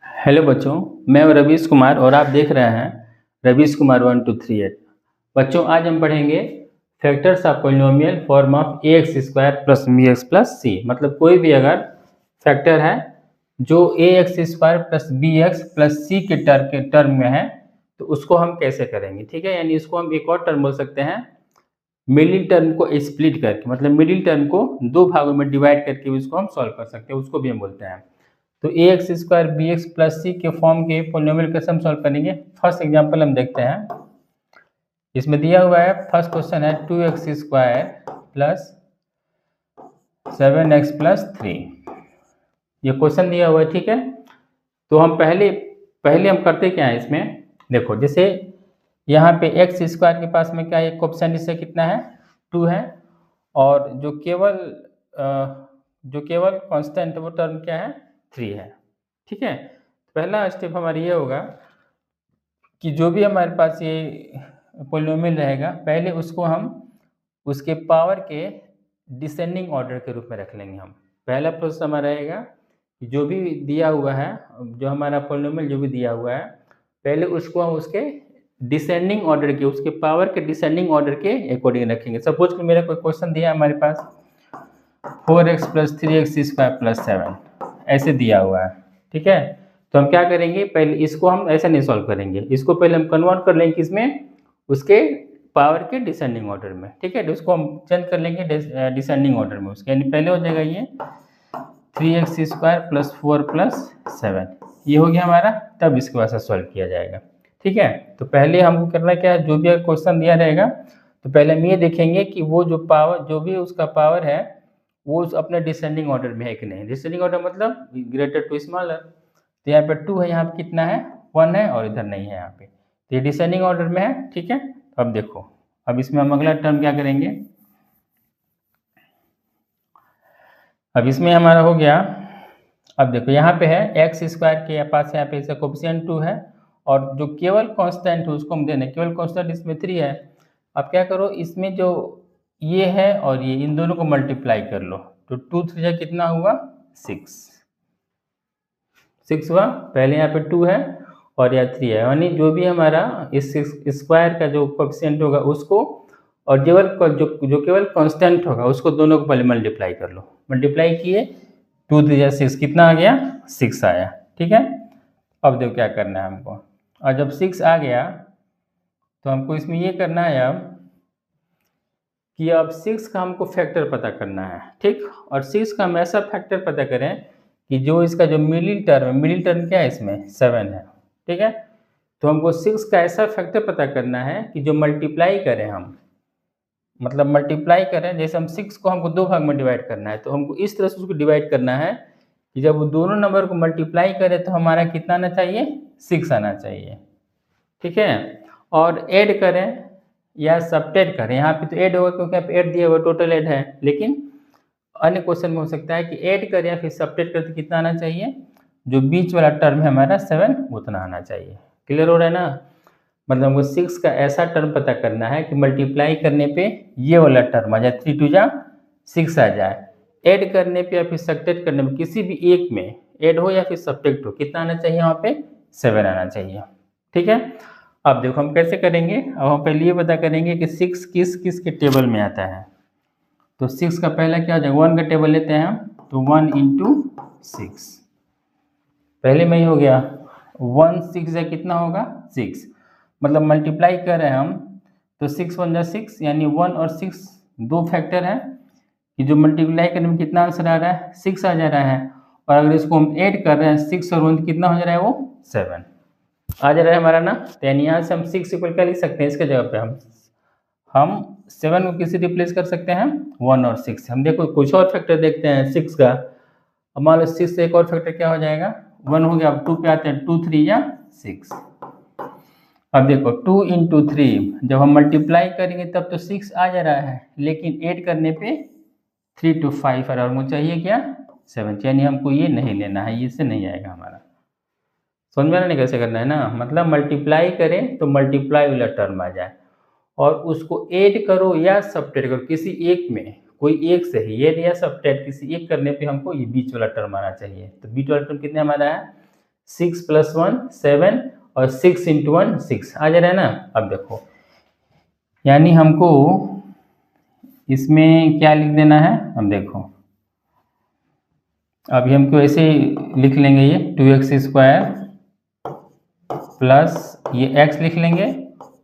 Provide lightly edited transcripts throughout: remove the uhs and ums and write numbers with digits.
Hello बच्चों, मैं हूं रवीश कुमार और आप देख रहे हैं रवीश कुमार 1238। बच्चों, आज हम पढ़ेंगे factors of polynomial form of A X square plus B X plus C. मतलब कोई भी अगर फैक्टर है जो A X square plus B X plus C के टर्म में है तो उसको हम कैसे करेंगे। ठीक है, यानी इसको हम एक और टर्म बोल सकते हैं, मिडिल टर्म को स्प्लिट करके, मतलब मिडिल टर्म को दो भागों में डिवाइड करके उसको हम सॉल्व कर सकते हैं, उसको भी हम बोलते हैं। तो A X square B X plus C के फॉर्म के पोलिनोमियल कैसे हम सॉल्व करेंगे। फर्स्ट एग्जांपल हम देखते हैं। इसमें दिया हुआ है, फर्स्ट क्वेश्चन है 2x square plus 7x plus 3। ये क्वेश्चन दिया हुआ है, ठीक है। तो हम पहले हम करते क्या है इसमें, देखो जैसे यहाँ पे एक्स स्क्वायर के पास में क्या है, कोएफिशिएंट इससे कितना है 2 है, और जो केवल कांस्टेंट वो टर्म क्या है 3 है। ठीक है, पहला स्टेप हमारा ये होगा कि जो भी हमारे पास ये पॉलिनोमियल रहेगा पहले उसको हम उसके पावर के डिसेंडिंग ऑर्डर के रूप में रख लेंगे। हम पहला प्रोसेस हमारा रहेगा कि जो भी दिया हुआ है, जो हमारा पॉलिनोमियल जो भी दिया हुआ है पहले उसको हम उसके डिसेंडिंग ऑर्डर के, उसके पावर के डिसेंडिंग ऑर्डर के अकॉर्डिंग रखेंगे। सपोज कि मेरा कोई क्वेश्चन दिया है हमारे पास 4x plus 3x square plus 7 ऐसे दिया हुआ है। ठीक है, तो हम क्या करेंगे, पहले इसको हम ऐसे नहीं सॉल्व करेंगे, इसको पहले हम कन्वर्ट कर लेंगे किसमें, उसके पावर के डिसेंडिंग ऑर्डर में। ठीक है, तो उसको हम चेंज कर लेंगे डिसेंडिंग ऑर्डर में उसके, यानी पहले हो जाएगा ये 3x स्क्वायर प्लस 4 प्लस 7, ये हो गया हमारा, तब इसके बाद से सॉल्व किया जाएगा। ठीक है, तो पहले हमको करना क्या है, जो भी क्वेश्चन दिया रहेगा तो पहले हम ये देखेंगे कि वो जो पावर, जो भी उसका पावर है वो अपने डिसेंडिंग ऑर्डर में है कि नहीं। डिसेंडिंग ऑर्डर मतलब ग्रेटर टू स्मॉलर, तो यहाँ पे 2 है, यहाँ पे कितना है 1 है, और इधर नहीं है यहाँ पे, तो ये डिसेंडिंग ऑर्डर में है। ठीक है, अब देखो, अब इसमें हम अगला टर्म क्या करेंगे, अब इसमें हमारा हो गया, अब देखो यहाँ पे है एक्स स्क्वायर के पास यहाँ पे इसका कोएफिशिएंट 2 है, और जो केवल कांस्टेंट है उसको हम देने, केवल कांस्टेंट इसमें 3 है। अब क्या करो, इसमें जो ये है और ये, इन दोनों को मल्टीप्लाई कर लो, तो 2 3 कितना हुआ 6 हुआ। पहले यहाँ पे 2 है और यहाँ 3 है, यानी जो भी हमारा इस स्क्वायर का जो कोएफिशिएंट होगा उसको, और जो केवल कांस्टेंट होगा उसको, दोनों को पहले मल्टीप्लाई कर लो। मल्टीप्लाई किए, 2 3 6 कितना आ गया 6 आया। ठीक है, अब देखो क्या करना है हमको, और जब 6 आ गया तो हमको इसमें ये करना है अब कि अब 6 का हमको फैक्टर पता करना है। ठीक, और 6 का हम ऐसा फैक्टर पता करें कि जो इसका जो मिडिल टर्म है, मिडिल टर्म क्या है इसमें 7 है। ठीक है, तो हमको 6 का ऐसा फैक्टर पता करना है कि जो मल्टीप्लाई करें हम, मतलब मल्टीप्लाई करें, जैसे हम 6 को हमको दो भाग में डिवाइड करना है तो हमको इस तरह से उसको डिवाइड करना है कि जब वो दोनों नंबर को मल्टीप्लाई करें तो हमारा कितना आना चाहिए 6 आना चाहिए। ठीक है, और ऐड करें या सब्ट्रैक्ट करें, यहाँ पे तो ऐड होगा क्योंकि यहाँ पे ऐड दिया हुआ टोटल ऐड है, लेकिन अन्य क्वेश्चन में हो सकता है कि ऐड करें या फिर सब्ट्रैक्ट करें तो कितना आना चाहिए, जो बीच वाला टर्म है हमारा 7 उतना आना चाहिए। क्लियर हो रहा है ना, मतलब हमको 6 का ऐसा टर्म पता करना है कि मल्टीप्लाई करने पे ये वाला टर्म आ जाए, 3 2 जा 6 आ जाए, ऐड करने पे या फिर सब्ट्रैक्ट करने में किसी भी एक में ऐड हो या फिर सब्ट्रैक्ट हो, कितना आना चाहिए वहाँ पे 7 आना चाहिए। ठीक है, अब देखो हम कैसे करेंगे, अब हम पहले ये पता करेंगे कि 6 किस किस के टेबल में आता है। तो 6 का पहला क्या हो जाएगा, 1 का टेबल लेते हैं हम, तो 1 × 6 पहले में ही हो गया, 1 6 है कितना होगा 6, मतलब मल्टीप्लाई कर रहे हैं हम तो 6 1 6, यानी 1 और 6 दो फैक्टर है कि जो मल्टीप्लाई करने में कितना आंसर आ रहा है 6 आ जा रहा है, और अगर इसको हम ऐड कर रहे हैं 6 और 1 कितना हो जा रहा है वो 7 आ जा रहा है हमारा ना। तो यानी यहाँ से हम 6 इक्वल क्या लिख सकते हैं, इसके जगह पे हम 7 को किसी रिप्लेस कर सकते हैं 1 और 6। हम देखो कुछ और फैक्टर देखते हैं 6 का, अब मान लो 6 से एक और फैक्टर क्या हो जाएगा 1 हो गया। अब 2 पे आते हैं, 2 3 या 6। अब देखो 2 × 3 जब हम मल्टीप्लाई करेंगे तब तो 6 आ जा रहा है, लेकिन ऐड करने पे 3 2 5 और हमको चाहिए क्या 7, यानी हमको ये नहीं लेना है, ये से नहीं आएगा हमारा। समझ में नहीं कैसे करना है ना, मतलब मल्टीप्लाई करें तो मल्टीप्लाई वाला टर्म आ जाए, और उसको ऐड करो या सब्ट्रैक्ट करो, किसी एक में कोई एक से ही ऐड या सब्ट्रैक्ट किसी एक करने पे हमको ये बीच वाला टर्म आना चाहिए। तो बीच वाला टर्म कितने हमारा है 6 + 1 7 और 6 × 1 6 आ जा रहा है ना। अब देखो यानी हमको इसमें क्या लिख देना है, अब देखो अभी हमको ऐसे लिख लेंगे ये 2x² प्लस ये x लिख लेंगे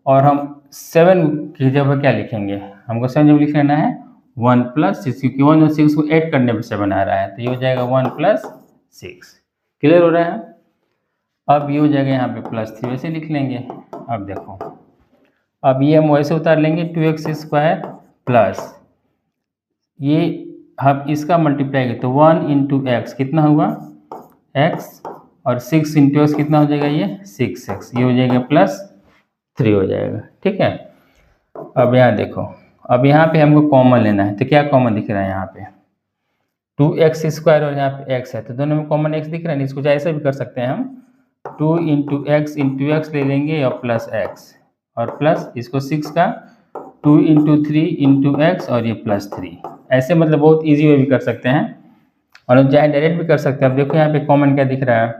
और हम 7 की जगह क्या लिखेंगे, हमको 7 जगह लिख लेना है 1 + 6 क्योंकि 1 और 6 को ऐड करने पर 7 आ रहा है तो ये हो जाएगा 1 + 6। क्लियर हो रहा है। अब ये हो जाएगा यहाँ पे +3 वैसे लिख लेंगे। अब देखो अब ये हम वैसे उतार लेंगे 2x² प्लस ये हम इसका मल्टीप्लाई तो 1 × x कितना हुआ x और 6 × x कितना हो जाएगा ये 6x, ये हो जाएगा +3 हो जाएगा। ठीक है। अब यहाँ देखो अब यहाँ पे हमको कॉमन लेना है तो क्या कॉमन दिख रहा है यहाँ पे 2x² और यहाँ पे x है तो दोनों में कॉमन x दिख रहा है। इसको ऐसे भी कर सकते हैं हम 2 × x × x ले लेंगे और प्लस x और प्लस इसको 6 का 2 × 3 × x और ये +3 ऐसे मतलब बहुत इजी वे भी कर सकते हैं और हम चाहे डायरेक्ट भी कर सकते हैं। अब देखो यहाँ पे कॉमन क्या दिख रहा है,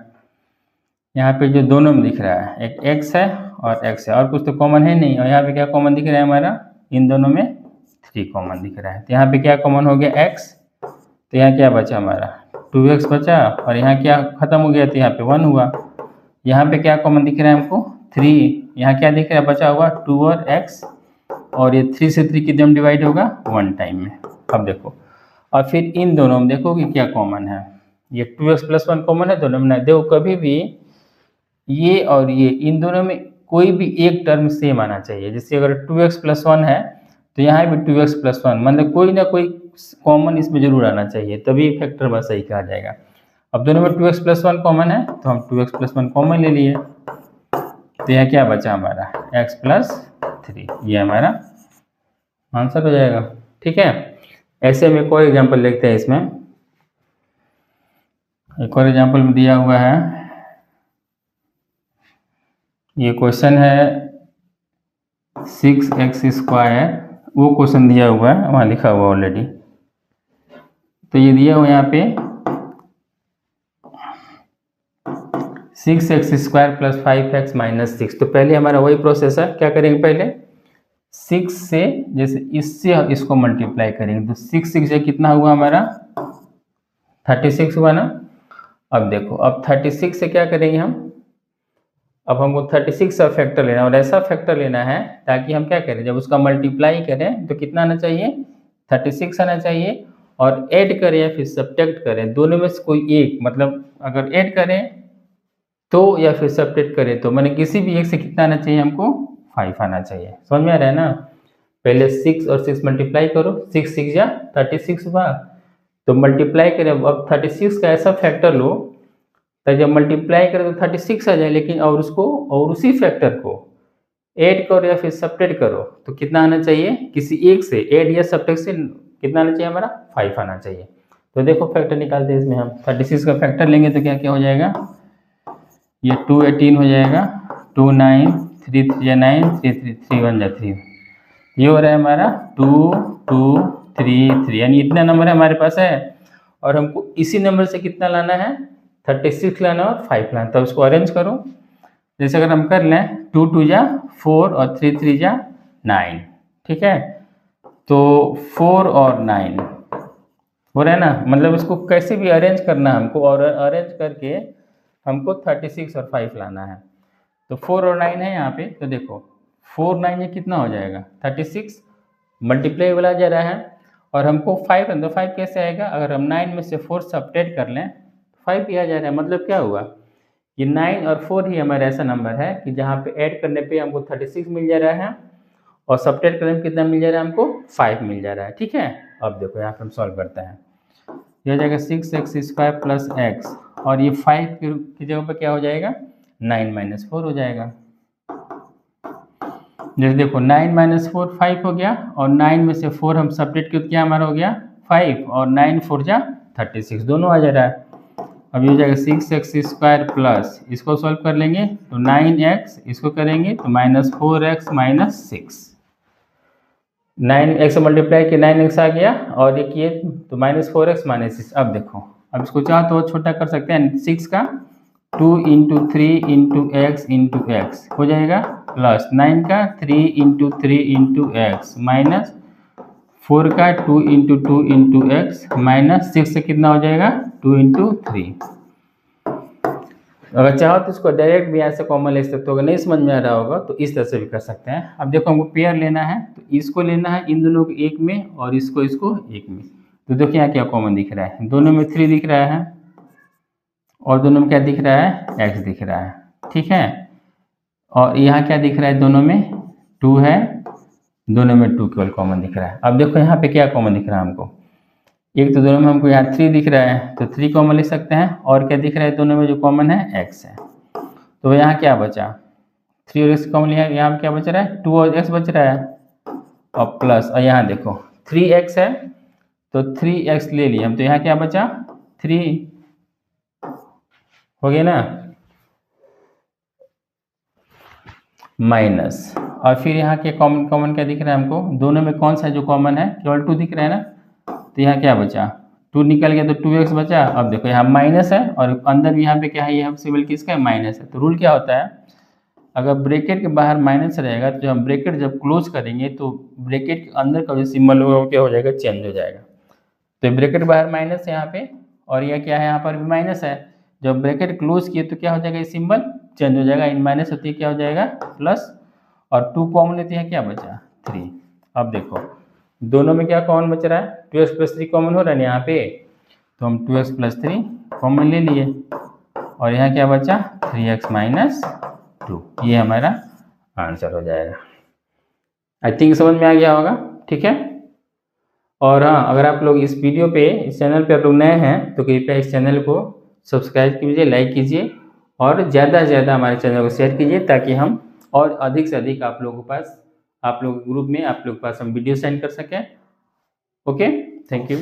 यहाँ पे जो दोनों में दिख रहा है एक x है और x है और कुछ तो कॉमन है नहीं। और यहाँ पे क्या कॉमन दिख रहा है हमारा, इन दोनों में 3 कॉमन दिख रहा है। तो यहाँ पे क्या कॉमन हो गया x, तो यहाँ क्या बचा हमारा 2x बचा और यहाँ क्या खत्म हो गया तो यहाँ पे 1 हुआ। यहाँ पे क्या कॉमन दिख रहा है हमको 3, यहाँ क्या दिख रहा है बचा हुआ 2 और x और ये 3 से 3 कितने में डिवाइड होगा 1 टाइम में। अब देखो और फिर इन दोनों में देखो कि क्या कॉमन है, ये 2x + 1 कॉमन है दोनों में। देखो कभी भी ये और ये इन दोनों में कोई भी एक टर्म सेम आना चाहिए। जैसे अगर 2x + 1 है तो यहाँ भी 2x + 1 मतलब कोई ना कोई कॉमन इसमें जरूर आना चाहिए तभी फैक्टर बस सही कहा जाएगा। अब दोनों में 2x + 1 कॉमन है तो हम 2x + 1 कॉमन ले लिए तो यह क्या बचा हमारा x + 3, ये हमारा आंसर हो जाएगा। ठीक है। ऐसे में एक और एग्जाम्पल देखते हैं। इसमें एक और एग्जाम्पल में दिया हुआ है, ये क्वेश्चन है 6x², वो क्वेश्चन दिया हुआ है वहाँ लिखा हुआ ऑलरेडी। तो ये दिया हुआ यहाँ पे 6x² + 5x - 6। तो पहले हमारा वही प्रोसेस है, क्या करेंगे पहले 6 से जैसे इससे इसको मल्टीप्लाई करेंगे तो 6 से कितना हुआ हमारा 36 हुआ ना। अब देखो अब 36 से क्या करेंगे हम, अब हमको 36 का फैक्टर लेना है और ऐसा फैक्टर लेना है ताकि हम क्या करें जब उसका मल्टीप्लाई करें तो कितना आना चाहिए 36 आना चाहिए और ऐड करें या फिर सब्ट्रैक्ट करें दोनों में से कोई एक, मतलब अगर ऐड करें तो या फिर सब्ट्रैक्ट करें तो मैंने किसी भी एक से कितना आना चाहिए हमको 5 आना चाहिए। समझ में आ रहा है ना। पहले 6 और 6 मल्टीप्लाई करो, 6 6 जा 36 हुआ तो मल्टीप्लाई करें। अब 36 का ऐसा फैक्टर लो तो जब मल्टीप्लाई करें तो 36 आ जाए, लेकिन और उसको और उसी फैक्टर को ऐड करो या फिर सब्ट्रैक्ट करो तो कितना आना चाहिए, किसी एक से ऐड या सब्ट्रैक्ट से कितना आना चाहिए हमारा 5 आना चाहिए। तो देखो फैक्टर निकालते हैं इसमें हम 36 का फैक्टर लेंगे तो क्या क्या हो जाएगा, ये 2 18 हो जाएगा, 2 9 3 3 9 3 3 3 1 3, ये हो रहा है हमारा 2 2 3 3, यानी इतना नंबर हमारे पास है और हमको इसी नंबर से कितना लाना है 36 लाना और 5 लाना। तब उसको अरेंज करो। जैसे अगर हम कर लें 2 2 जा 4 और 3 3 जा 9, ठीक है। तो 4 और 9 हो रहा है ना, मतलब उसको कैसे भी अरेंज करना हमको और अरेंज करके हमको 36 और 5 लाना है। तो 4 और 9 है यहाँ पे, तो देखो 4 9 ये कितना हो जाएगा 36 मल्टीप्लाई वाला जा रहा है और हमको 5 है तो 5 कैसे आएगा, अगर हम 9 में से 4 सब्ट्रैक्ट कर लें 5 ही आ जा रहा है। मतलब क्या हुआ ये 9 और 4 ही हमारा ऐसा नंबर है कि जहाँ पे ऐड करने पे हमको 36 मिल जा रहा है और सब्ट्रैक्ट करने में कितना मिल जा रहा है हमको 5 मिल जा रहा है। ठीक है। अब देखो यहाँ पे हम सॉल्व करते हैं, ये हो जाएगा 6x² प्लस x और ये 5 की जगह पर क्या हो जाएगा 9 - 4 हो जाएगा। जैसे देखो 9 - 4 5 हो गया और 9 में से 4 हम सब्ट्रैक्ट किया क्या हमारा हो गया 5 और 9 4 जा 36 दोनों आ जा रहा है। अब ये हो जाएगा 6x² प्लस, इसको सॉल्व कर लेंगे तो 9x, इसको करेंगे तो -4x - 6, 9x से मल्टीप्लाई किया 9x आ गया, और ये किए तो -4x -6। अब देखो, अब इसको चाहो तो छोटा कर सकते हैं, 6 का 2 × 3 × x × x हो जाएगा, प्लस 9 का 3 × 3 × x माइनस 4 का 2 × 2 × x माइनस 6 से कितना हो जाएगा 2 × 3। अगर चाहो तो इसको डायरेक्ट भी ऐसे कॉमन ले सकते हो, अगर नहीं समझ में आ रहा होगा तो इस तरह से भी कर सकते हैं। अब देखो हमको पेयर लेना है, तो इसको लेना है इन दोनों को एक में और इसको एक में। तो देखो यहाँ क्या कॉमन दिख रहा है, दोनों में 3 दिख रहा है और दोनों में क्या दिख रहा है x दिख रहा है, ठीक है। और यहाँ क्या दिख रहा है, दोनों में 2 है, दोनों में 2 केवल कॉमन दिख रहा है। अब देखो यहाँ पे क्या कॉमन दिख रहा है हमको, एक तो दोनों में हमको यहाँ 3 दिख रहा है तो 3 कॉमन लिख सकते हैं, और क्या दिख रहा है दोनों में जो कॉमन है x है। तो यहाँ क्या बचा 3 और x कॉमन लिया, यहाँ क्या बच रहा है 2 और x बच रहा है, और प्लस, और यहाँ देखो 3x है तो 3x ले लिए हम, तो यहाँ क्या बचा 3 हो गया ना, माइनस, और फिर यहाँ के कॉमन क्या दिख रहा है हमको, दोनों में कौन सा जो कॉमन है, केवल 2 दिख रहा है ना, तो यहाँ क्या बचा 2 निकल गया तो 2x बचा। अब देखो यहाँ माइनस है और अंदर भी यहाँ पे क्या है, ये हम सिंबल किसका है माइनस है। तो रूल क्या होता है, अगर ब्रैकेट के बाहर माइनस रहेगा तो हम ब्रैकेट जब क्लोज करेंगे तो ब्रैकेट के अंदर का जो सिंबल होगा वो क्या हो जाएगा, चेंज हो जाएगा। तो ब्रैकेट बाहर माइनस है यहाँ पे, और यह क्या है यहाँ पर भी माइनस है, जब ब्रैकेट क्लोज किए तो क्या हो जाएगा, ये सिंबल चेंज हो जाएगा, इन माइनस होती है क्या हो जाएगा प्लस, और 2 कॉमन लेते हैं क्या बचा 3। अब देखो दोनों में क्या कॉमन बच रहा है, 2x + 3 कॉमन हो रहा है यहाँ पे, तो हम 2x + 3 कॉमन ले लिए, और यहाँ क्या बचा 3x - 2, ये हमारा आंसर हो जाएगा। आई थिंक समझ में आ गया होगा, ठीक है। और हाँ, अगर आप लोग इस वीडियो पे, इस चैनल पे आप लोग नए हैं तो कृपया इस चैनल को सब्सक्राइब कीजिए, लाइक कीजिए, और ज़्यादा से ज़्यादा हमारे चैनल को शेयर कीजिए, ताकि हम और अधिक से अधिक आप लोगों के पास, आप लोगों के ग्रुप में आप लोगों के पास हम वीडियो सेंड कर सकें। Okay, thank you.